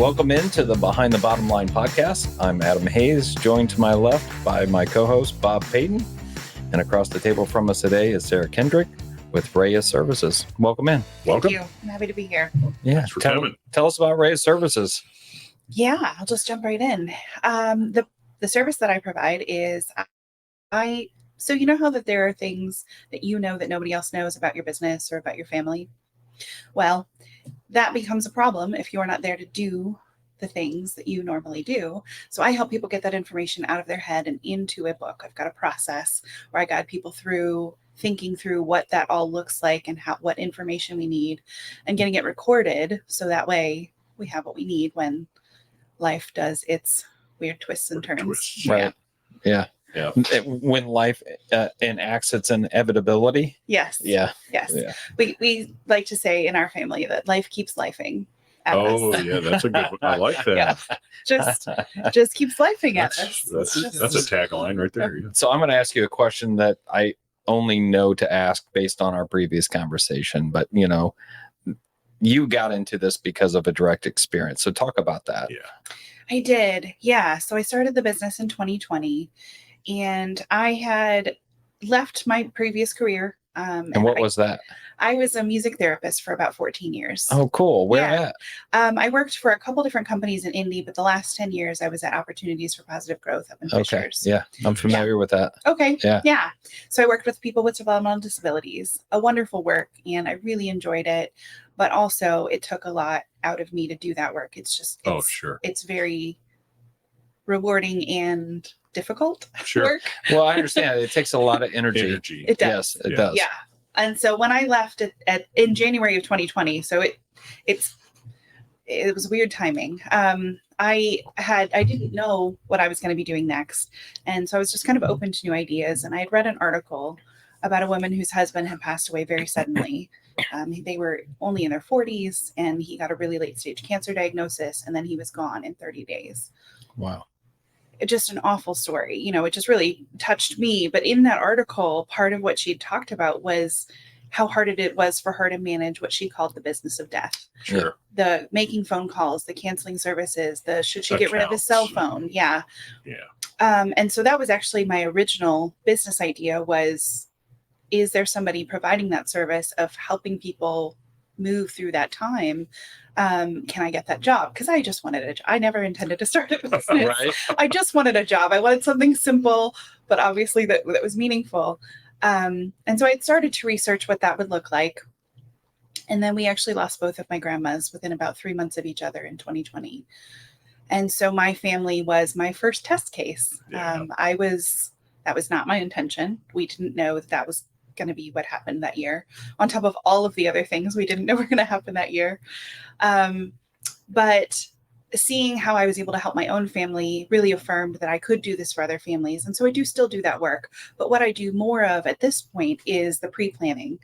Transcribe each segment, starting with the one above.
Welcome into the Behind the Bottom Line podcast. I'm Adam Hayes, joined to my left by my co-host, Bob Paden. And across the table from us today is Sarah Kendrick with Raya Services. Welcome in. Welcome. Thank you. I'm happy to be here. Yeah, Thanks for coming. tell us about Raya Services. Yeah, I'll just jump right in. The service that I provide is so you know how that there are things that you know that nobody else knows about your business or about your family? Well, that becomes a problem if you're not there to do the things that you normally do. So I help people get that information out of their head and into a book. I've got a process where I guide people through thinking through what that all looks like and what information we need and getting it recorded. So that way we have what we need when life does its weird twists and turns. Right. Yeah. Yeah. When life enacts its inevitability. Yes. Yeah. Yes. Yeah. We like to say in our family that life keeps lifing at us. Yeah, that's a good one. I like that. Yeah. Just keeps lifing at us. That's a tagline right there. Yeah. So I'm going to ask you a question that I only know to ask based on our previous conversation, but you got into this because of a direct experience. So talk about that. Yeah. I did. Yeah. So I started the business in 2020 and I had left my previous career. And what was that? I was a music therapist for about 14 years. Oh, cool. Where Yeah. at? I worked for a couple different companies in Indy, but the last 10 years I was at Opportunities for Positive Growth up in Okay. Fishers. Yeah. I'm familiar with that. Okay. Yeah. So I worked with people with developmental disabilities, a wonderful work, and I really enjoyed it. But also it took a lot out of me to do that work. Sure. It's very rewarding and difficult Sure. work. Well, I understand. It takes a lot of energy. It does. Yes, it does. Yeah. And so when I left in January of 2020, so it was weird timing. I didn't know what I was going to be doing next. And so I was just kind of open to new ideas. And I had read an article about a woman whose husband had passed away very suddenly. They were only in their 40s and he got a really late stage cancer diagnosis. And then he was gone in 30 days. Wow. Just an awful story. It just really touched me. But in that article, part of what she had talked about was how hard it was for her to manage what she called the business of death. Sure. The making phone calls, the canceling services, should she get rid of his cell phone? Yeah. Yeah. And so that was actually my original business idea was, is there somebody providing that service of helping people move through that time? Can I get that job? Because I just wanted I never intended to start a business. Right. I just wanted a job. I wanted something simple, but obviously that was meaningful. And so I started to research what that would look like. And then we actually lost both of my grandmas within about 3 months of each other in 2020. And so my family was my first test case. Yeah. That was not my intention. We didn't know that was going to be what happened that year, on top of all of the other things we didn't know were going to happen that year. But seeing how I was able to help my own family really affirmed that I could do this for other families. And so I do still do that work. But what I do more of at this point is the pre-planning.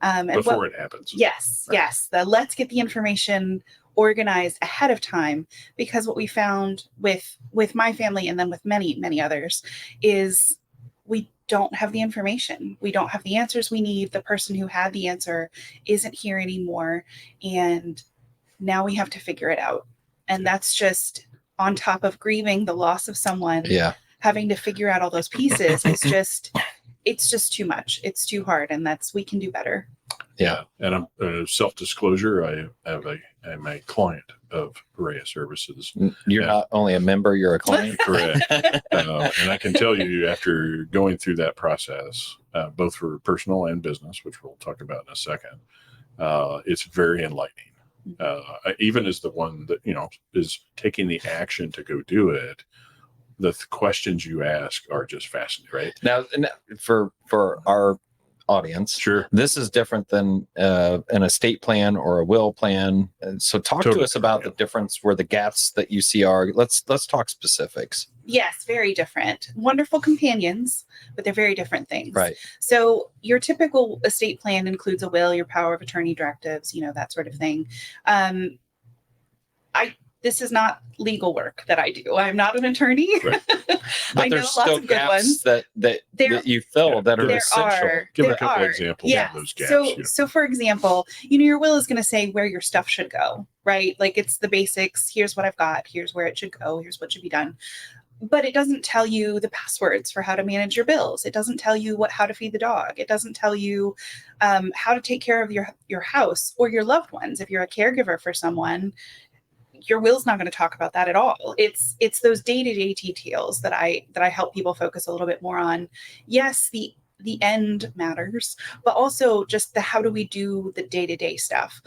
Before it happens. Yes, Right. yes. Let's get the information organized ahead of time, because what we found with my family and then with many, many others is we don't have the information. We don't have the answers we need. The person who had the answer isn't here anymore. And now we have to figure it out. And that's just on top of grieving the loss of someone. Yeah. Having to figure out all those pieces is it's just too much. It's too hard. And we can do better. Yeah. And I'm self-disclosure. I'm a client of Raya Services. You're not only a member, you're a client. Correct. And I can tell you, after going through that process, both for personal and business, which we'll talk about in a second, it's very enlightening. Even as the one that, is taking the action to go do it, the questions you ask are just fascinating, right? Now, for our audience, Sure. this is different than an estate plan or a will plan. And so talk to Totally. us about the difference, where the gaps that you see are. Let's talk specifics. Yes, very different. Wonderful companions, but they're very different things. Right. So your typical estate plan includes a will, your power of attorney directives, that sort of thing. this is not legal work that I do. I'm not an attorney. Right. But I know there's lots still of good gaps ones. that There- you fill Yeah, that are there essential. Give a there couple are. examples Yeah. of those gaps. So for example, your will is going to say where your stuff should go, right? Like it's the basics. Here's what I've got. Here's where it should go. Here's what should be done. But it doesn't tell you the passwords for how to manage your bills. It doesn't tell you how to feed the dog. It doesn't tell you how to take care of your house or your loved ones. If you're a caregiver for someone, your will's not going to talk about that at all. It's those day-to-day details that I help people focus a little bit more on. Yes, the end matters, but also just the how do we do the day-to-day stuff.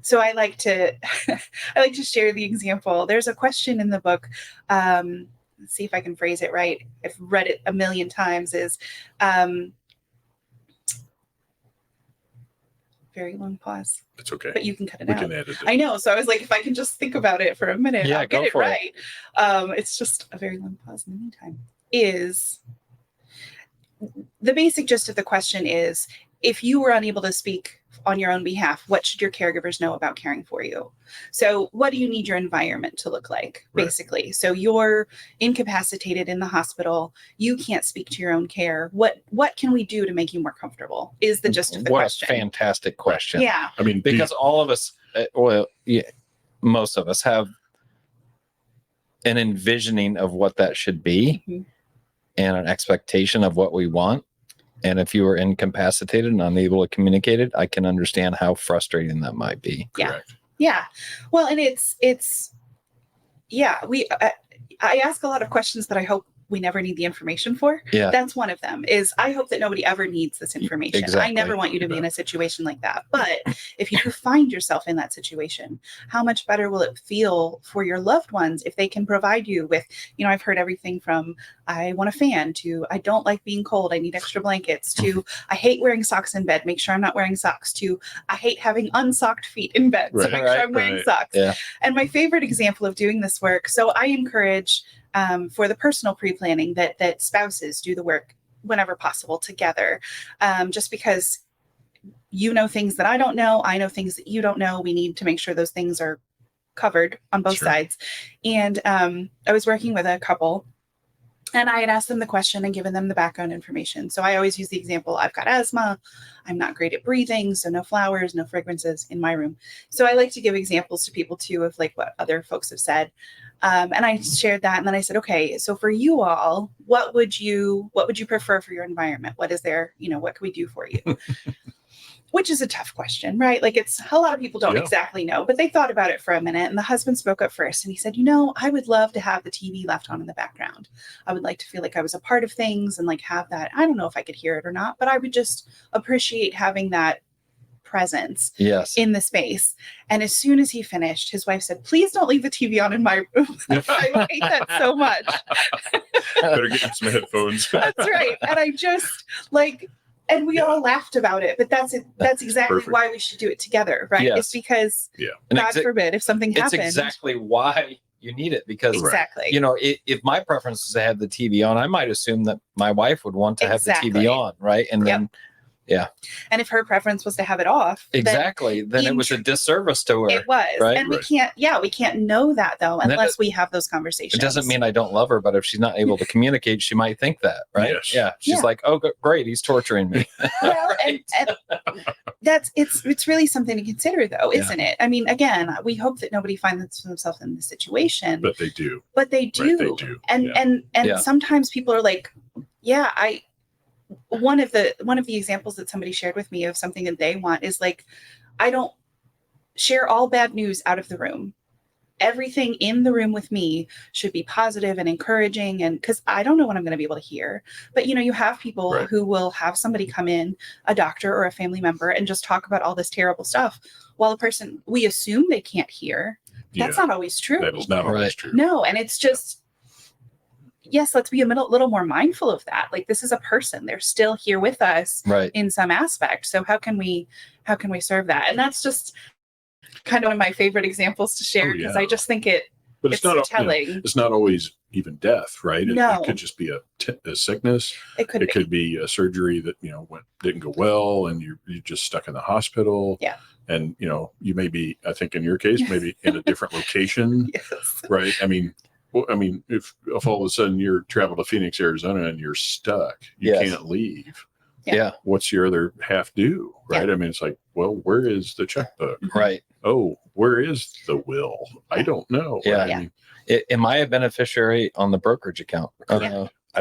So I like to share the example. There's a question in the book. Let's see if I can phrase it right. I've read it a million times. Is very long pause. It's okay. But you can cut it We out. can edit it. I know. So I was like, if I can just think about it for a minute, Yeah, I'll go get it for it. right. It's just a very long pause in the meantime. Is the basic gist of the question is, if you were unable to speak on your own behalf, what should your caregivers know about caring for you? So what do you need your environment to look like, Right. basically? So you're incapacitated in the hospital. You can't speak to your own care. What can we do to make you more comfortable is the gist of the What question. a fantastic question. Yeah. I mean, Because all of us, most of us have an envisioning of what that should be Mhm. and an expectation of what we want. And if you are incapacitated and unable to communicate it, I can understand how frustrating that might be. correct. Yeah. Well, and it's I ask a lot of questions that I hope we never need the information for. Yeah. That's one of them. Is I hope that nobody ever needs this information. I Exactly. never want you to be in a situation like that. But if you do find yourself in that situation, how much better will it feel for your loved ones if they can provide you with, I've heard everything from I want a fan to I don't like being cold, I need extra blankets, to I hate wearing socks in bed, make sure I'm not wearing socks, to I hate having unsocked feet in bed, so Right. make sure I'm wearing Right. socks. Yeah. And my favorite example of doing this work, so I encourage for the personal pre-planning that spouses do the work whenever possible together, just because you know things that I don't know, I know things that you don't know. We need to make sure those things are covered on both Sure. sides. And I was working with a couple, and I had asked them the question and given them the background information. So I always use the example, I've got asthma, I'm not great at breathing, so no flowers, no fragrances in my room. So I like to give examples to people too of like what other folks have said. And I shared that, and then I said, okay, so for you all, what would you prefer for your environment? What is there, what can we do for you? Which is a tough question, right? Like it's a lot of people don't Yeah. exactly know, but they thought about it for a minute. And the husband spoke up first, and he said, I would love to have the TV left on in the background. I would like to feel like I was a part of things and like have that. I don't know if I could hear it or not, but I would just appreciate having that presence Yes. in the space. And as soon as he finished, his wife said, please don't leave the TV on in my room. I hate that so much. Better get you some headphones. That's right. And I just and we all laughed about it, but that's exactly Perfect. why we should do it together, right? Yes. It's because And God forbid if something it's happened. exactly why you need it, because Exactly. if my preference is to have the TV on, I might assume that my wife would want to have the Exactly. TV on, right? And then And if her preference was to have it off, exactly, then it was a disservice to her. it was. right? And Right. we can't know that though And that unless we have those conversations. It doesn't mean I don't love her, but if she's not able to communicate, she might think that, right? Yes. Yeah. She's Yeah. like, oh, great, he's torturing me. Well, Right. and it's really something to consider though, isn't it? I mean, again, we hope that nobody finds themselves in this situation, But they do. but they do. Right, they do. And Yeah. and Yeah. sometimes people are like, one of the examples that somebody shared with me of something that they want is like, I don't share all bad news out of the room. Everything in the room with me should be positive and encouraging, and because I don't know what I'm going to be able to hear. But you have people Right. who will have somebody come in, a doctor or a family member, and just talk about all this terrible stuff while the person we assume they can't hear. That's Yeah. not always true. That is not always Right. true. No, and it's just, yes, let's be a little more mindful of that. Like this is a person; they're still here with us Right. in some aspect. So how can we serve that? And that's just kind of one of my favorite examples to share, Oh, because yeah. I just think it But it's not telling. it's not always even death, right? No. It could just be a sickness. It could be a surgery that didn't go well, and you're just stuck in the hospital. Yeah. And you may be, I think in your case, maybe in a different location, Yes. right? I mean, if all of a sudden you're travel to Phoenix, Arizona, and you're stuck, you Yes. can't leave. Yeah. What's your other half do, right? Yeah. I mean, it's like, well, where is the checkbook? Right. Oh, where is the will? I don't know. Yeah. Right? Yeah. I mean, Am I a beneficiary on the brokerage account? I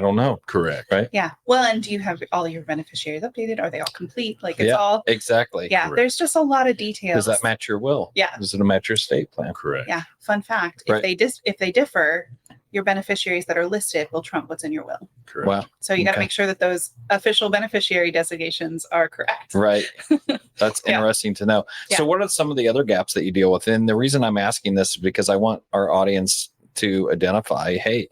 don't know. correct. Right. Yeah. Well, and do you have all your beneficiaries updated? Are they all complete? Like it's Yeah. all. Exactly. Yeah. Correct. There's just a lot of details. Does that match your will? Yeah. Does it match your estate plan? Correct. Yeah. Fun fact: Right. if they differ, your beneficiaries that are listed will trump what's in your will. Correct. Wow. So you got to Okay. make sure that those official beneficiary designations are correct. Right. That's Yeah. interesting to know. So Yeah. what are some of the other gaps that you deal with? And the reason I'm asking this is because I want our audience to identify, hey,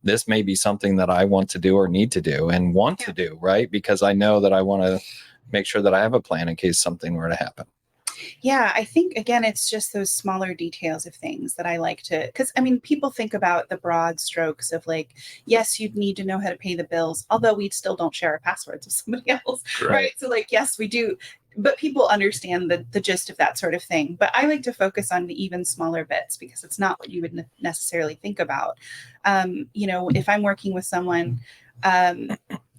this may be something that I want to do or need to do and want to do, right? Because I know that I want to make sure that I have a plan in case something were to happen. Yeah, I think again, it's just those smaller details of things that I like to, because I mean, people think about the broad strokes of like, yes, you'd need to know how to pay the bills, although we still don't share our passwords with somebody else, Correct. right? So like, yes, we do, but people understand the gist of that sort of thing. But I like to focus on the even smaller bits because it's not what you would necessarily think about. If I'm working with someone, I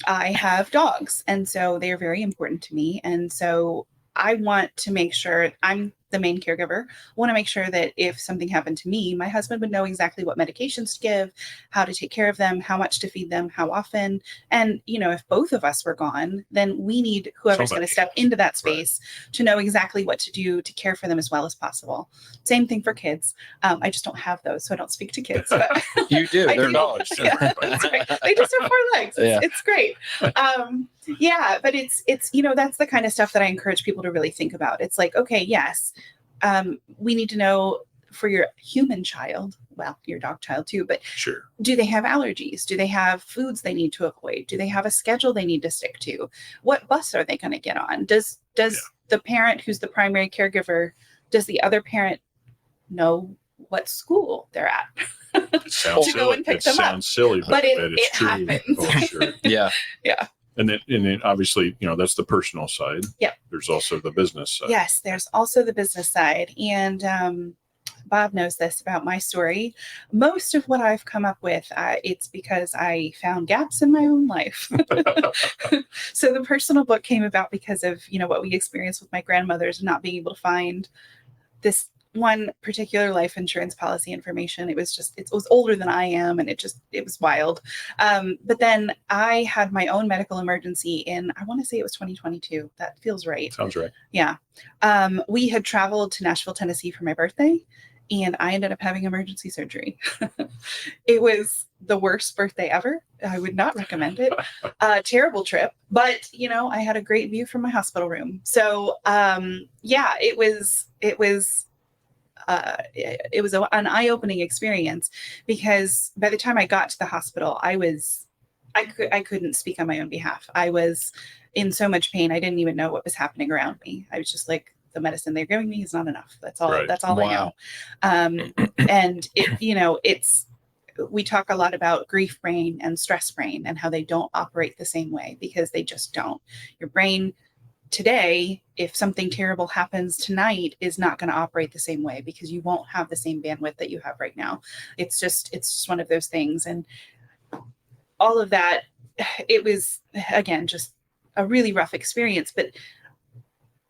have dogs, and so they are very important to me, and so I want to make sure I'm the main caregiver. I want to make sure that if something happened to me, my husband would know exactly what medications to give, how to take care of them, how much to feed them, how often. And, if both of us were gone, then we need whoever's going to step into that space to know exactly what to do to care for them as well as possible. Same thing for kids. I just don't have those, so I don't speak to kids. But You do. I They're do. dogs. Yeah, that's right. They just have 4 legs. It's great. But it's that's the kind of stuff that I encourage people to really think about. It's like, okay, yes, we need to know for your human child, well, your dog child too, but Sure. do they have allergies? Do they have foods they need to avoid? Do they have a schedule they need to stick to? What bus are they going to get on? Does the parent who's the primary caregiver, does the other parent know what school they're at? It sounds To silly. go and pick It them up. sounds silly, But it it's true. happens. Oh, sure. Yeah. Yeah. And then obviously, that's the personal side. Yep. There's also the business side. Yes, there's also the business side. And Bob knows this about my story. Most of what I've come up with, it's because I found gaps in my own life. So the personal book came about because of, what we experienced with my grandmothers and not being able to find this one particular life insurance policy information. It was older than I am, and it was wild. But then I had my own medical emergency in, I want to say it was 2022. That feels right. Sounds right. Yeah. We had traveled to Nashville, Tennessee for my birthday, and I ended up having emergency surgery. It was the worst birthday ever. I would not recommend it. Terrible trip, but I had a great view from my hospital room. So it was an eye-opening experience because by the time I got to the hospital, I couldn't speak on my own behalf. I was in so much pain. I didn't even know what was happening around me. I was just like, the medicine they're giving me is not enough. That's all. Right. That's all Wow. I know. And we talk a lot about grief brain and stress brain and how they don't operate the same way because they just don't. Your brain today, if something terrible happens tonight, is not going to operate the same way because you won't have the same bandwidth that you have right now. It's just one of those things. And all of that, it was, again, just a really rough experience. But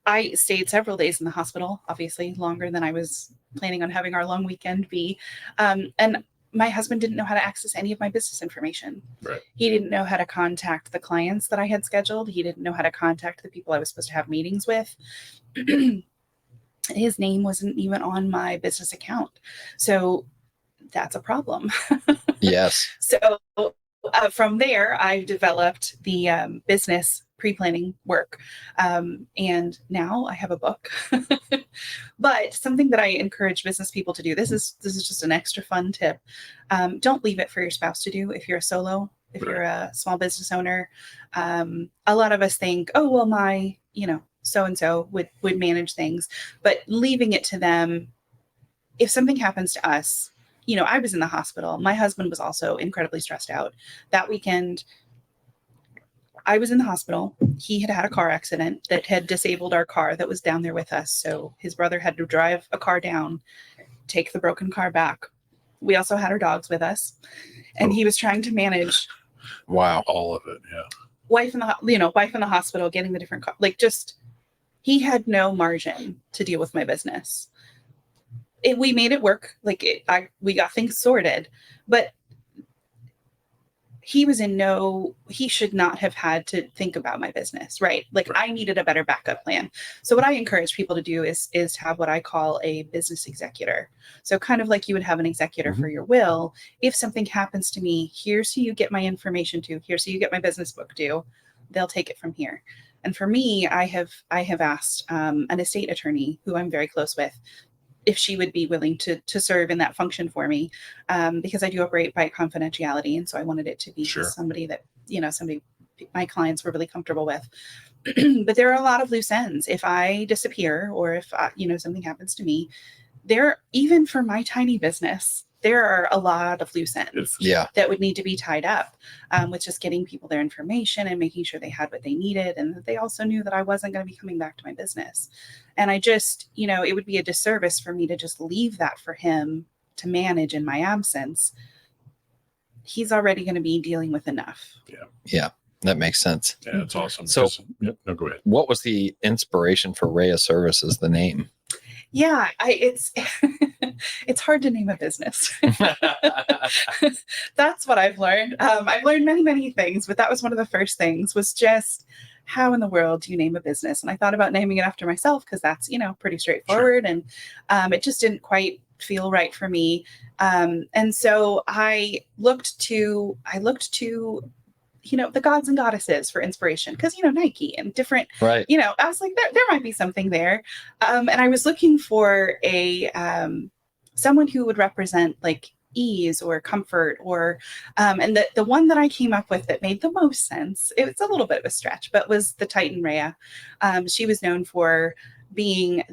I stayed several days in the hospital, obviously longer than I was planning on having our long weekend be. And my husband didn't know how to access any of my business information. Right. He didn't know how to contact the clients that I had scheduled. He didn't know how to contact the people I was supposed to have meetings with. His name wasn't even on my business account. So that's a problem. Yes. So from there, I developed the business pre-planning work. And now I have a book. But something that I encourage business people to do, this is just an extra fun tip. Don't leave it for your spouse to do if you're a solo, if you're a small business owner. A lot of us think, oh, well, my, so-and-so would manage things. But leaving it to them, if something happens to us, I was in the hospital. My husband was also incredibly stressed out. That weekend, I was in the hospital. He had had a car accident that had disabled our car that was down there with us. So his brother had to drive a car down, take the broken car back. We also had our dogs with us, and he was trying to manage all of it. Yeah. wife in the hospital, getting the different car, he had no margin to deal with my business. We made it work. We got things sorted, but he should not have had to think about my business, right? I needed a better backup plan. So what I encourage people to do is to have what I call a business executor. So kind of like you would have an executor for your will. If something happens to me, here's who you get my information to. Here's who you get my business book to. They'll take it from here. And for me, I have asked an estate attorney who I'm very close with if she would be willing to serve in that function for me, because I do operate by confidentiality. And so I wanted it to be somebody that, somebody my clients were really comfortable with. But there are a lot of loose ends. If I disappear or if, something happens to me, even for my tiny business, there are a lot of loose ends that would need to be tied up with just getting people their information and making sure they had what they needed, and that they also knew that I wasn't going to be coming back to my business. And I just, it would be a disservice for me to just leave that for him to manage in my absence. He's already going to be dealing with enough. Yeah, that makes sense. Yeah, that's awesome. So, no, go ahead. What was the inspiration for RHEA Services, the name? Yeah, it's it's hard to name a business. That's what I've learned. I've learned many, many things, but that was one of the first things, was just how in the world do you name a business? And I thought about naming it after myself because that's, pretty straightforward. And it just didn't quite feel right for me. And so I looked to the gods and goddesses for inspiration, because, Nike and different, right. I was like, there might be something there. And I was looking for someone who would represent ease or comfort, or and the one that I came up with that made the most sense, it was a little bit of a stretch, but was the Titan Raya. She was known for being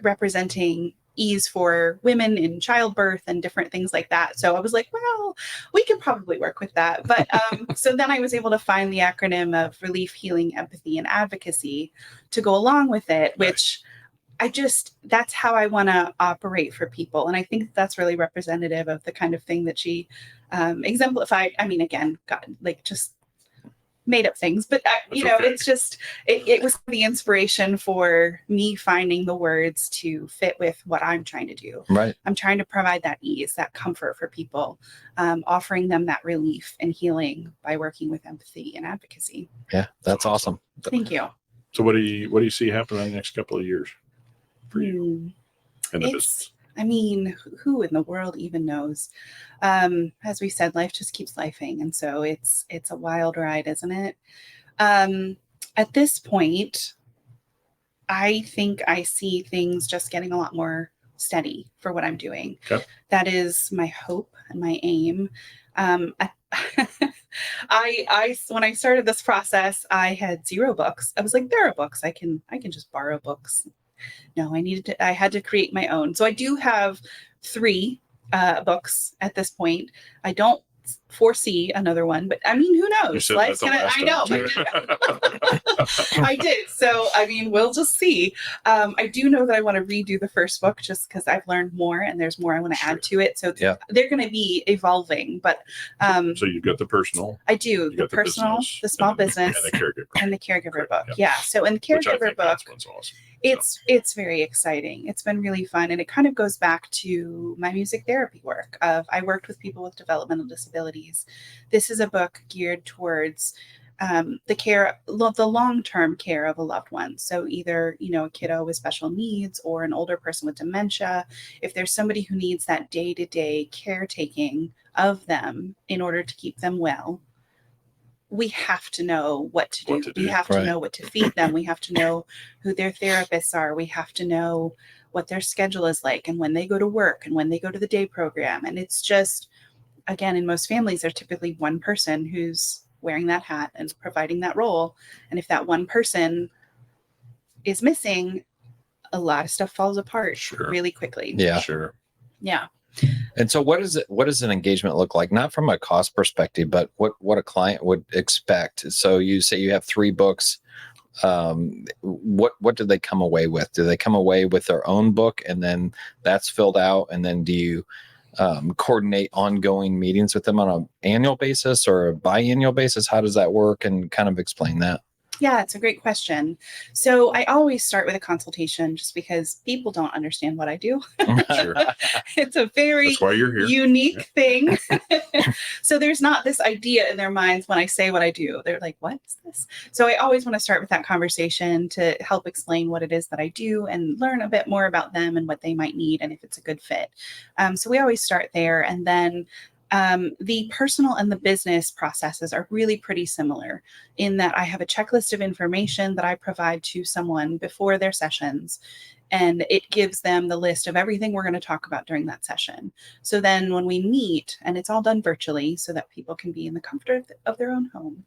representing ease for women in childbirth and different things like that. So I was like, well, we could probably work with that. But so then I was able to find the acronym of relief, healing, empathy, and advocacy to go along with it, which that's how I want to operate for people. And I think that's really representative of the kind of thing that she exemplified. I mean, again, just made up things, but it's just, it was the inspiration for me finding the words to fit with what I'm trying to do. Right. I'm trying to provide that ease, that comfort for people, offering them that relief and healing by working with empathy and advocacy. Yeah, that's awesome. Thank you. So what do you see happening in the next couple of years for you in the business? I mean, who in the world even knows? As we said, life just keeps lifing. And so it's a wild ride, isn't it? At this point, I think I see things just getting a lot more steady for what I'm doing. Okay. That is my hope and my aim. When I started this process, I had 0 books. I was like, there are books. I can just borrow books. No, I had to create my own. So I do have 3 books at this point. I don't foresee another one, but I mean, who knows? Life's gonna, I know. I did. So, I mean, we'll just see. I do know that I want to redo the first book just because I've learned more and there's more I want to add to it. So they're going to be evolving, but. So you've got the personal. I do. The personal, the small business, and the caregiver book. Yeah. So in the caregiver book, awesome. It's very exciting. It's been really fun. And it kind of goes back to my music therapy work I worked with people with developmental disabilities. This is a book geared towards the long-term care of a loved one. So either, a kiddo with special needs or an older person with dementia, if there's somebody who needs that day-to-day caretaking of them in order to keep them well, we have to know what to do. We have to know what to feed them. We have to know who their therapists are. We have to know what their schedule is like and when they go to work and when they go to the day program. And it's just, again, in most families, there's typically one person who's wearing that hat and providing that role. And if that one person is missing, a lot of stuff falls apart really quickly. Yeah. Sure. Yeah. And so what does an engagement look like? Not from a cost perspective, but what a client would expect. So you say you have 3 books. What do they come away with? Do they come away with their own book and then that's filled out? And then do you coordinate ongoing meetings with them on an annual basis or a biannual basis? How does that work? And kind of explain that. Yeah, it's a great question. So I always start with a consultation just because people don't understand what I do. Sure. It's a very That's why you're here. unique thing. So there's not this idea in their minds when I say what I do. They're like, what is this? So I always want to start with that conversation to help explain what it is that I do and learn a bit more about them and what they might need and if it's a good fit. So we always start there. And then the personal and the business processes are really pretty similar in that I have a checklist of information that I provide to someone before their sessions, and it gives them the list of everything we're going to talk about during that session. So then when we meet, and it's all done virtually so that people can be in the comfort of their own home.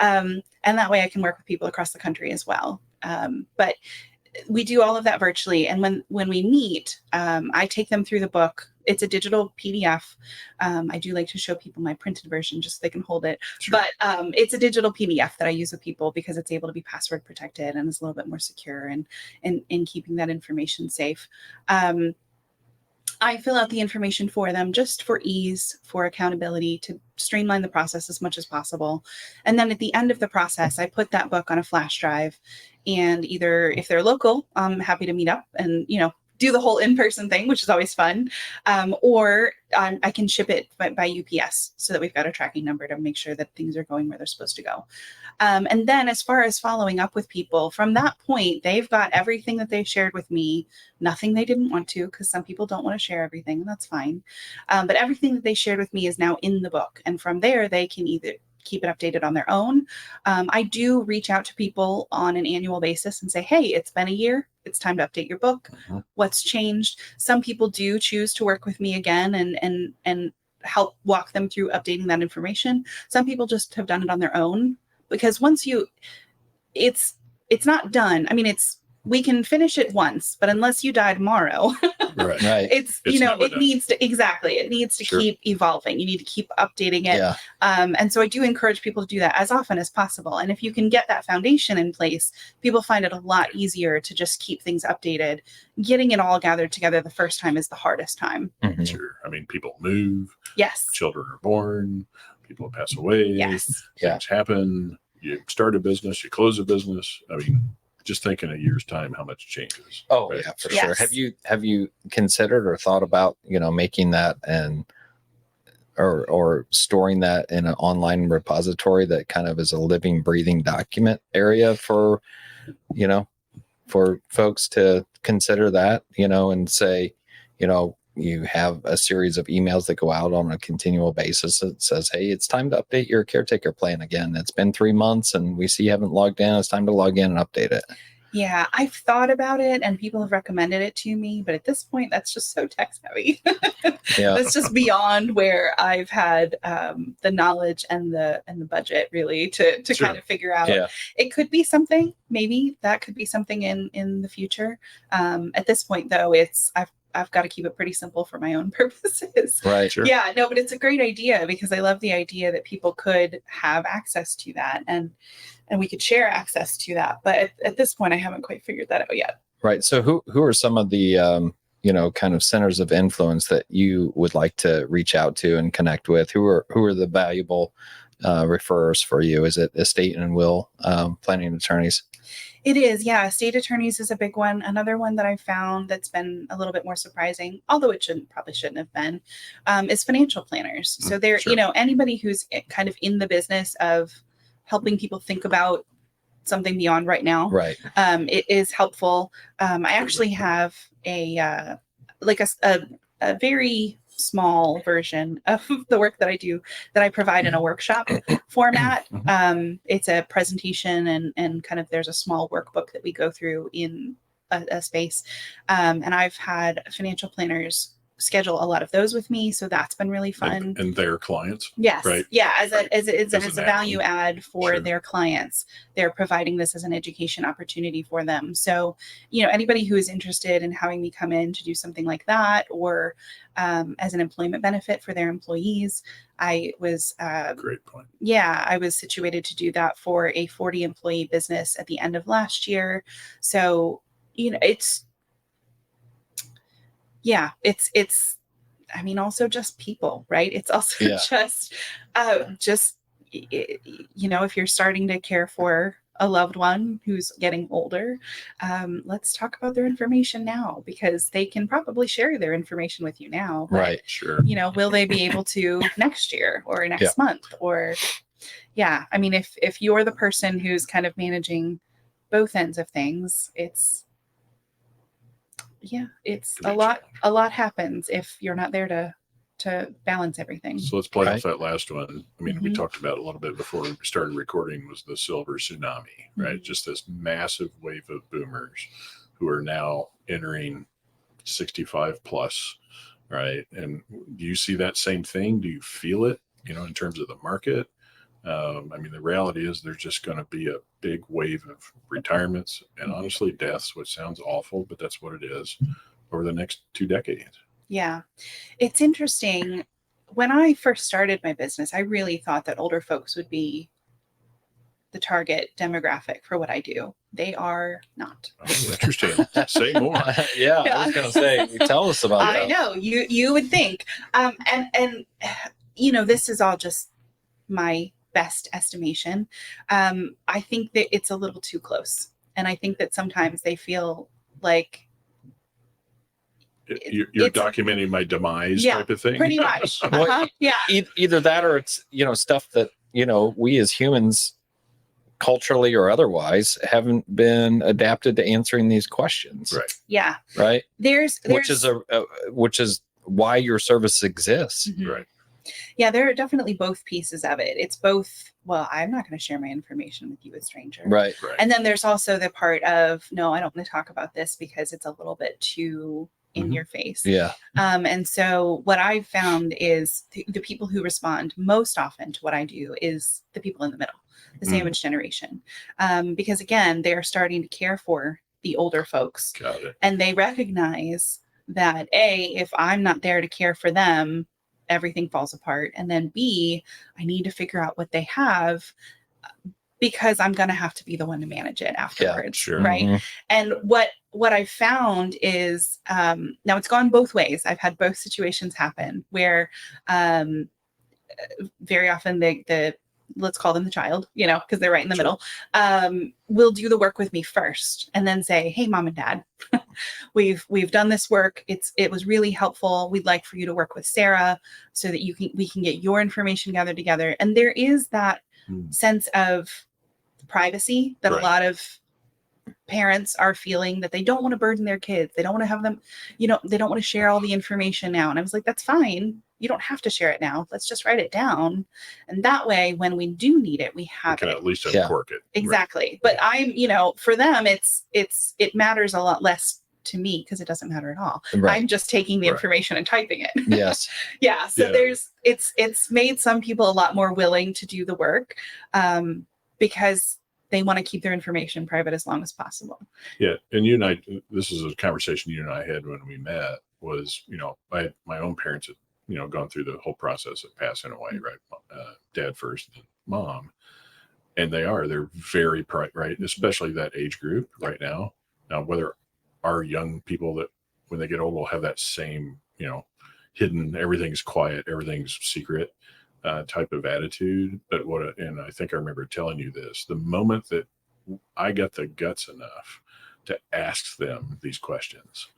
And that way I can work with people across the country as well. But we do all of that virtually. And when we meet, I take them through the book. It's a digital PDF. I do like to show people my printed version just so they can hold it. Sure. But it's a digital PDF that I use with people because it's able to be password protected and is a little bit more secure and in keeping that information safe. I fill out the information for them just for ease, for accountability, to streamline the process as much as possible. And then at the end of the process, I put that book on a flash drive. And either if they're local, I'm happy to meet up and, do the whole in-person thing, which is always fun. Or I can ship it by UPS so that we've got a tracking number to make sure that things are going where they're supposed to go. And then as far as following up with people, from that point, they've got everything that they shared with me, nothing they didn't want to, because some people don't want to share everything, and that's fine. But everything that they shared with me is now in the book. And from there, they can either keep it updated on their own. I do reach out to people on an annual basis and say, hey, it's been a year. It's time to update your book. Mm-hmm. What's changed? Some people do choose to work with me again and help walk them through updating that information. Some people just have done it on their own because it's not done. I mean, we can finish it once, but unless you die tomorrow, Right. Right. It's never done. it needs to Sure. keep evolving. You need to keep updating it. Yeah. And so I do encourage people to do that as often as possible. And if you can get that foundation in place, people find it a lot easier to just keep things updated. Getting it all gathered together the first time is the hardest time. Mhm. Sure. I mean, people move, Yes. children are born, people pass away, Yes. Yeah. things happen. You start a business, you close a business. I mean, just think in a year's time how much changes. Oh right? yeah, for Yes. sure. Have you considered or thought about, making that or storing that in an online repository that kind of is a living, breathing document area for folks to consider that, and say, you have a series of emails that go out on a continual basis that says, hey, it's time to update your caretaker plan again. It's been 3 months and we see you haven't logged in. It's time to log in and update it. Yeah, I've thought about it and people have recommended it to me, but at this point, that's just so text heavy. Yeah. That's just beyond where I've had the knowledge and the budget really to Sure. kind of figure out. Yeah. It could be something, maybe that could be something in the future. At this point, though, I've got to keep it pretty simple for my own purposes. Right. Sure. Yeah, no, but it's a great idea because I love the idea that people could have access to that and we could share access to that. But at this point, I haven't quite figured that out yet. Right. So who are some of the, kind of centers of influence that you would like to reach out to and connect with? Who are the valuable referrers for you? Is it estate and will planning attorneys? It is, yeah. Estate attorneys is a big one. Another one that I found that's been a little bit more surprising, although it probably shouldn't have been, is financial planners. So they're, Sure. Anybody who's kind of in the business of helping people think about something beyond right now. Right. It is helpful. I actually have a very small version of the work that I do that I provide in a workshop format. It's a presentation and kind of there's a small workbook that we go through in a space. And I've had financial planners schedule a lot of those with me. So that's been really fun. And their clients. Yes. Right. Yeah. As Right. a value add for Sure. their clients. They're providing this as an education opportunity for them. So, anybody who is interested in having me come in to do something like that, or as an employment benefit for their employees, I was, Great point. yeah, I was situated to do that for a 40 employee business at the end of last year. So, it's also just people, right? It's also Yeah. if you're starting to care for a loved one who's getting older, let's talk about their information now, because they can probably share their information with you now. But, Right. Sure. will they be able to next year or next month? Or, if you're the person who's kind of managing both ends of things, it's a lot happens if you're not there to balance everything. So let's play Right. off that last one. I mean, we Mhm. talked about it a little bit before we started recording, was the silver tsunami, right? Mhm. Just this massive wave of boomers who are now entering 65 plus, right? And do you see that same thing? Do you feel it, in terms of the market? The reality is there's just going to be a big wave of retirements and honestly deaths, which sounds awful, but that's what it is, over the next 2 decades. Yeah. It's interesting. When I first started my business, I really thought that older folks would be the target demographic for what I do. They are not. Oh, interesting. Say more. Yeah, I was going to say, tell us about that. I know you would think, and this is all just my best estimation. I think that it's a little too close, and I think that sometimes they feel like You're documenting my demise type of thing. Pretty much. Well, Yeah. Either that, or it's stuff that we as humans, culturally or otherwise, haven't been adapted to answering these questions. Right. Yeah. Right. There's which is why your service exists. Mhm. Right. Yeah, there are definitely both pieces of it. It's both, well, I'm not going to share my information with you, a stranger. Right. Right. And then there's also the part of, no, I don't want to talk about this because it's a little bit too in your face. Yeah. And so what I've found is the people who respond most often to what I do is the people in the middle, the sandwich generation. Because again, they're starting to care for the older folks. Got it. And they recognize that if I'm not there to care for them, everything falls apart. And then B, I need to figure out what they have, because I'm going to have to be the one to manage it afterwards. Sure. Right. Mhm. And what I've found is, now it's gone both ways. I've had both situations happen where, very often the let's call them the child, because they're right in the middle, will do the work with me first and then say, hey, mom and dad, we've done this work. It was really helpful. We'd like for you to work with Sarah so that we can get your information gathered together. And there is that sense of privacy that a lot of parents are feeling, that they don't want to burden their kids. They don't want to have them, they don't want to share all the information now. And I was like, that's fine. You don't have to share it now. Let's just write it down. And that way, when we do need it, we have can it. at least uncork it. Exactly. Right. But for them, it matters a lot less to me because it doesn't matter at all. Right. I'm just taking the information and typing it. Yes. Yeah. So it's made some people a lot more willing to do the work, because they want to keep their information private as long as possible. Yeah. And you and I, this is a conversation you and I had when we met, was, I had my own parents had, gone through the whole process of passing away, right? Dad first, then mom. And they're very right, especially that age group right now. Now, whether our young people that when they get old will have that same, hidden, everything's quiet, everything's secret type of attitude. But and I think I remember telling you this, the moment that I got the guts enough to ask them these questions,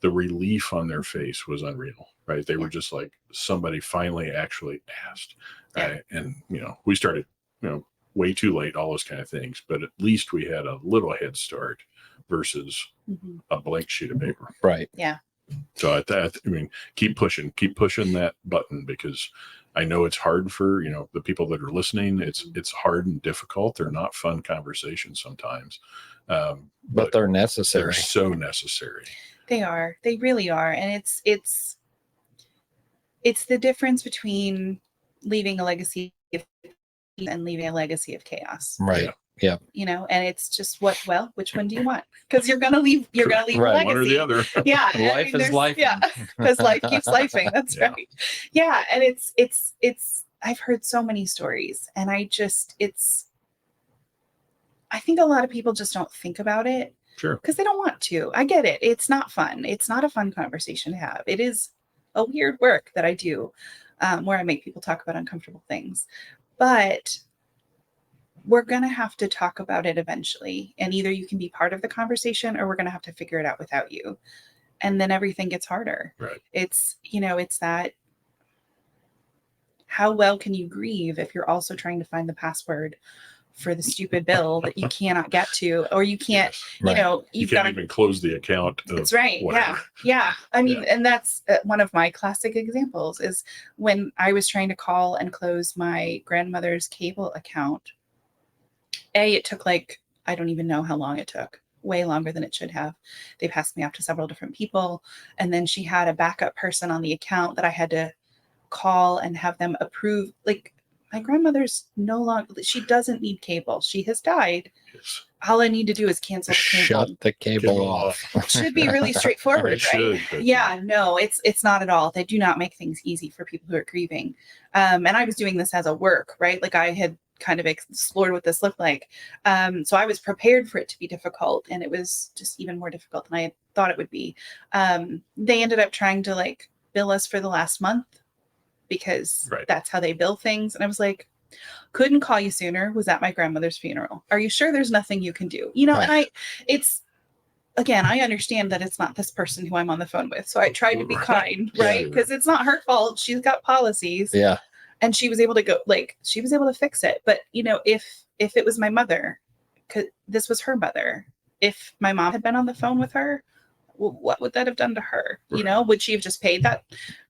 the relief on their face was unreal, right? They were just like, somebody finally actually asked, right? And, we started, way too late, all those kind of things, but at least we had a little head start versus a blank sheet of paper. Right. Yeah. So keep pushing that button, because I know it's hard for, the people that are listening. It's hard and difficult. They're not fun conversations sometimes. But they're necessary. They're so necessary. They are. They really are. And it's the difference between leaving a legacy of peace and leaving a legacy of chaos. Right. Yeah. You know, and it's just which one do you want? Because you're gonna leave a legacy. One or the other. Yeah. Life is life. Yeah. Because life keeps lifing. That's Yeah. right. Yeah. And it's I've heard so many stories, and I think a lot of people just don't think about it. Sure. Because they don't want to. I get it. It's not fun. It's not a fun conversation to have. It is a weird work that I do, where I make people talk about uncomfortable things. But we're going to have to talk about it eventually. And either you can be part of the conversation, or we're going to have to figure it out without you. And then everything gets harder. Right. It's that, how well can you grieve if you're also trying to find the password for the stupid bill that you cannot get to, or you can't, Yes. you've can't got even close the account. That's right. Whatever. Yeah. I mean, Yeah. and that's one of my classic examples is when I was trying to call and close my grandmother's cable account. It took I don't even know how long it took. Way longer than it should have. They passed me off to several different people. And then she had a backup person on the account that I had to call and have them approve. My grandmother's no longer, she doesn't need cable. She has died. Yes. All I need to do is cancel the cable. Shut the cable off. Should be really straightforward, It right? should, but Yeah, no, it's not at all. They do not make things easy for people who are grieving. And I was doing this as a work, right? I had kind of explored what this looked like. So I was prepared for it to be difficult, and it was just even more difficult than I had thought it would be. They ended up trying to bill us for the last month, because Right. that's how they bill things. And I was like, couldn't call you sooner. Was at my grandmother's funeral. Are you sure there's nothing you can do? Right. And I understand that it's not this person who I'm on the phone with. So I tried to be kind, right? Yeah. Because it's not her fault. She's got policies. Yeah. And she was able to she was able to fix it. But, if it was my mother, because this was her mother, if my mom had been on the phone with her, what would that have done to her? Right. Would she have just paid that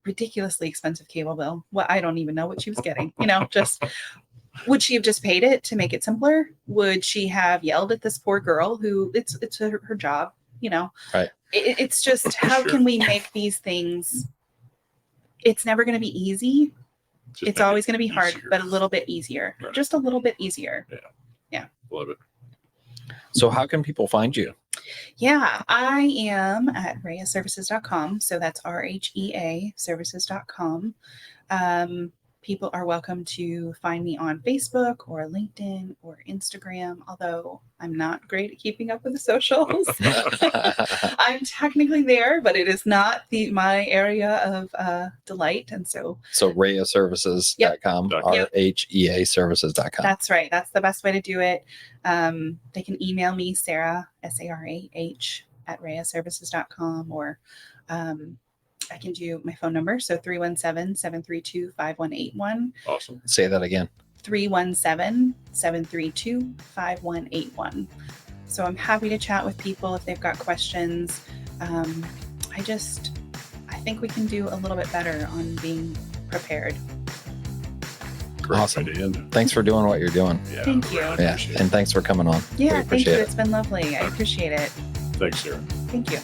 ridiculously expensive cable bill? Well, I don't even know what she was getting, would she have just paid it to make it simpler? Would she have yelled at this poor girl who it's her job, Right. It's just, how can we make these things? It's never going to be easy. Just It's make always it going to be hard, easier. but a little bit easier, Right. just a little bit easier. Love it. So how can people find you? Yeah, I am at RHEA Services.com. So that's RHEA Services.com. People are welcome to find me on Facebook or LinkedIn or Instagram, although I'm not great at keeping up with the socials. I'm technically there, but it is not my area of delight. And so RHEA Services.com, Yep. RHEA Services.com. that's right. That's the best way to do it. They can email me, Sarah, SARAH, at RHEAServices.com, or I can do my phone number. So 317-732-5181. Awesome. Say that again. 317-732-5181. So I'm happy to chat with people if they've got questions. I think we can do a little bit better on being prepared. Great Awesome. way to end. Thanks for doing what you're doing. Yeah. Thank you. really Yeah. appreciate it. And thanks for coming on. We Yeah, thank you. appreciate it. It's been lovely. I appreciate it. Thanks, Sarah. Thank you.